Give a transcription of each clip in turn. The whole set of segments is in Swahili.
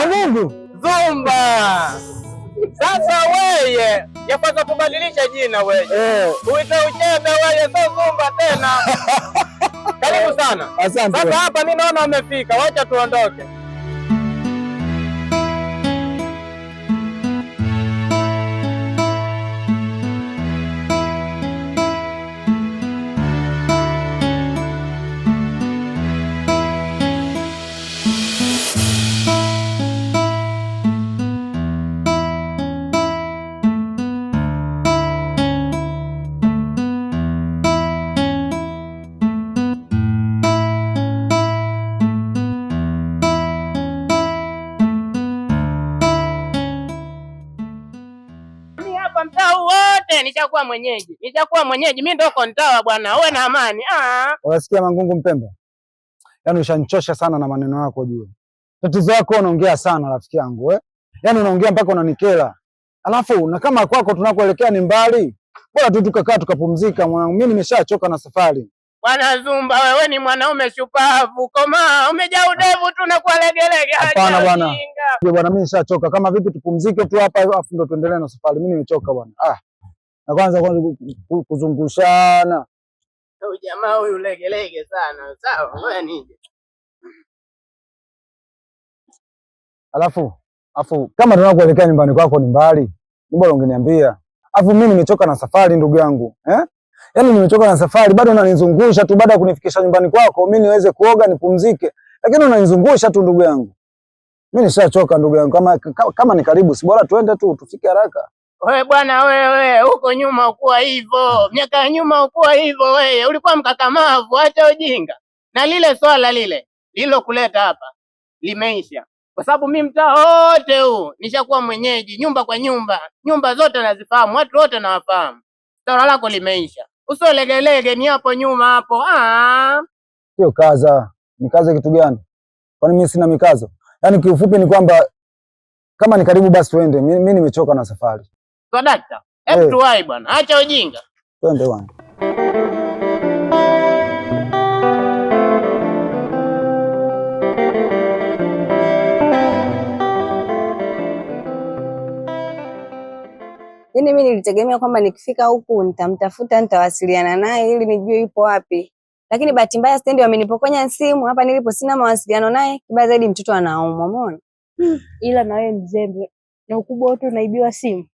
Mungu Zumba. Sasa weye yapata kubadilisha jina weye. Uite Uchebe weye, sio Zumba tena. Karibu sana. Asante. Sasa hapa mimi naona umefika. Wacha tuondoke. Mtaa wote nishakuwa mwenyeji. Mimi ndio kontawa bwana, uwe na amani. Unasikia Mangungu Mpemba? Yaani ushanichosha sana na maneno yako juu. Tatizo lako unaongea sana rafiki yangu Yaani unaongea mpaka unanikera. Alafu na kama kwako tunakoelekea ni mbali. Bora tu tukakaa tukapumzika mwanangu. Mimi nimeshachoka na safari. Bwana Zumba, wewe ni mwanaume shupavu. Koma, umejaa udevu tu na kwa legelege. Hapana bwana. Bwana mimi nishachoka. Kama vipi tupumzike tu hapa afu ndo tuendelee na safari. Mimi nimechoka bwana. Na kwanza kuzungushana. Huyu jamaa huyu legelege sana. Sawa, ngoja nije. Alafu kama tunakoelekea nyumbani kwako ni mbali, ni bora ungeniambia. Alafu mimi nimechoka na safari ndugu yangu. Yaani nimechoka na safari, bado unanizungusha tu baada ya kunifikisha nyumbani kwako, mimi niweze kuoga nipumzike. Lakini unanizungusha tu ndugu yangu. Mimi nishachoka ndugu yangu. Kama ni karibu, si bora tuende tu tufike haraka. Wewe bwana wewe, huko nyuma ukuwa hivyo. Miaka ya nyuma ukuwa hivyo wewe. Ulikuwa mkakamavu, acha ujinga. Na lile swala lilo kuleta hapa limeisha. Kwa sababu mimi mtaa wote huu nishakuwa mwenyeji, nyumba kwa nyumba. Nyumba zote nazifahamu, watu wote nawafahamu. Swala lako limeisha. Usolegelege ni hapo nyuma hapo. Sio kaza. Mikazo kitu gani? Kwani mimi sina mikazo? Yaani kiufupi ni kwamba kama ni karibu basi tuende. Mimi nimechoka na safari. Kwa dakta, hebu tuwai bwana. Acha ujinga. Twende bwana. Yaani mimi nilitegemea kwamba nikifika huku nitamtafuta, nitawasiliana naye ili nijue yupo wapi. Lakini bahati mbaya stendi wamenipokonya simu, hapa nilipo sina mawasiliano naye. Kibaya zaidi mtoto anaumwa, umeona? Ila na wewe mzembe. Na ukubwa wote unaibiwa simu.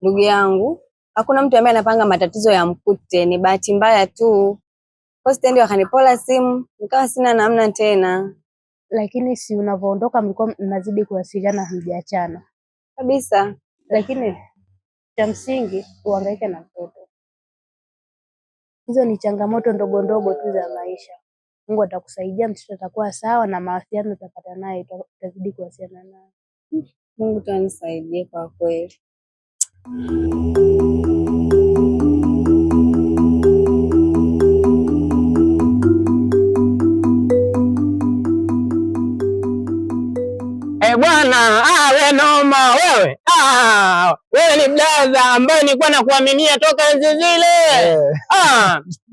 Ndugu yangu, hakuna mtu ambaye anapanga matatizo ya mkute, ni bahati mbaya tu. Kwa stendi wakanipola simu, nikawa sina namna tena. Lakini si unavoondoka mlikuwa mnazidi kuwasiliana hamjaachana. Kabisa. Lakini cha msingi uhangaike na mtoto. Hizo ni changamoto ndogo ndogo tu za maisha. Mungu atakusaidia, mtoto atakuwa sawa na mawasiliano utapata naye, utazidi kuwasiliana naye. Mungu tanisaidie kwa kweli. Bwana, we noma wewe. Wewe ni blaza ambaye nilikuwa nakuaminia toka enzi zile.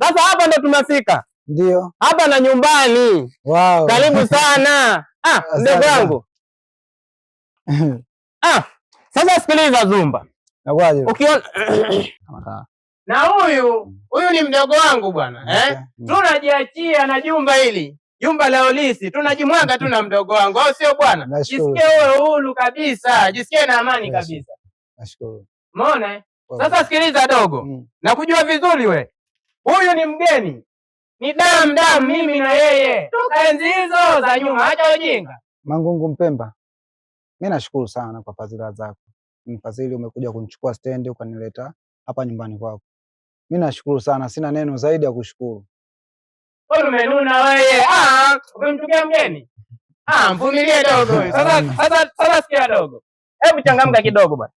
Sasa hapa ndo tumefika. Ndio. Hapa na nyumbani. Wow. Karibu sana. Ndugu yangu. Sasa sikiliza Zumba. Nakwaje? Ukiona na huyu ni mdogo wangu bwana. Tunajiachia na jumba hili. Jumba la Olisi tunajimwaga tu na mdogo wangu, au sio bwana? Jisikie wewe huru kabisa, jisikie na amani kabisa. Nashukuru. Umeona? Sasa sikiliza dogo. Nakujua vizuri we. Huyu ni mgeni. Ni damu mimi na yeye. Toka enzi hizo za nyuma, acha ujinga. Mangungu Mpemba. Mimi nashukuru sana kwa fadhila zako. Ni fadhili umekuja kunichukua stendi ukanileta hapa nyumbani kwako. Mimi nashukuru sana, sina neno zaidi ya kushukuru. Wewe umenuna wewe. Umemchukia mgeni? Mvumilie dogo wewe. Sasa sikia dogo. Hebu changamka kidogo bwana.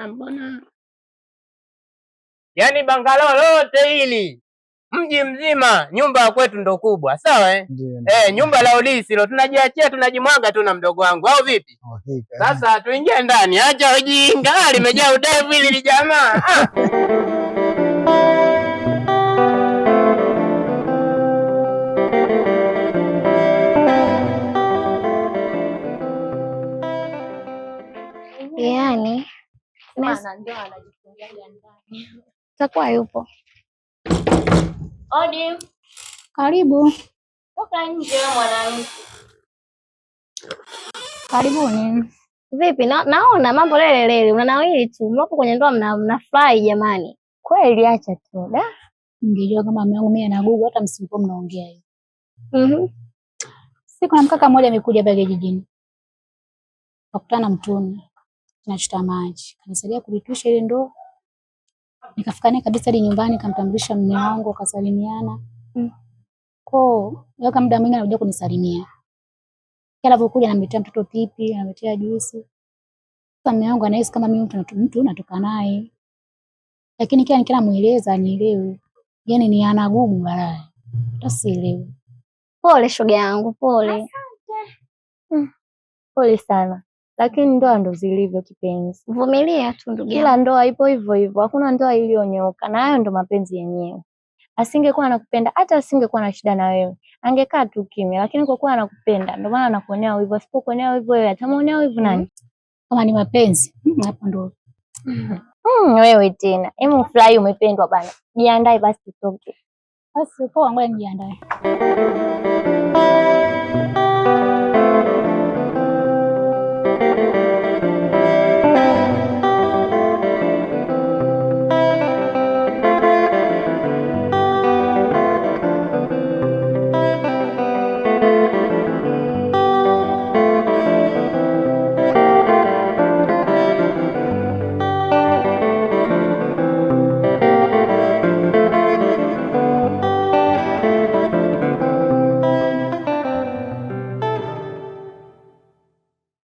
Mbona? Yaani bangalo lote hili mji mzima nyumba ya kwetu ndo kubwa, sawa nyumba la Olisi lo tunajiachia tunajimwaga tu na mdogo wangu au vipi? Sasa tuingie ndani, acha ujinga, limejaa udevu hili jamaa. Yaani maana ndio anajifungia ndani. Takuwa yupo. Odi. Karibu. Toka nje mwanangu. Karibuni. Vipi? Naona mambo lele unanawili tu. Mlapo kwenye ndoa mnafurahi jamani. Kweli acha tu. Da. Ningejua kama mume wangu mimi anagugu hata msingekuwa mnaongea hivi. Siku na mkaka mmoja amekuja pale jijini. Wakutana mtoni. Tunachota maji. Kanisaidia kulitusha ile ndoo. Nikafika naye kabisa hadi nyumbani kamtambulisha mume wangu kasalimiana. Yaka muda mwingine anakuja kunisalimia. Kila anapokuja anamletea mtoto pipi, anamletea juisi. Sasa mume wangu anahisi kama mimi mtu natoka naye. Lakini kila nikimueleza anielewe. Yaani ni anagugu balaa. Hata sielewi. Pole shoga yangu, pole. Asante. Pole sana. Lakini ndoa ndo zilivyo kipenzi. Vumilia tu ndugu yangu. Kila ndoa ipo hivyo hivyo. Hakuna ndoa iliyonyooka. Na hayo ndo mapenzi yenyewe. Asingekuwa anakupenda, hata asingekuwa na shida na wewe. Angekaa tu kimya, lakini kwa kuwa anakupenda, ndio maana anakuonea wivu. Asipokuonea wivu wewe, atamuonea wivu nani? Kama ni mapenzi, hapo ndo. Wewe tena. Hebu furahi umependwa bana. Jiandae basi tutoke. Basi poa, ngoja nijiandae.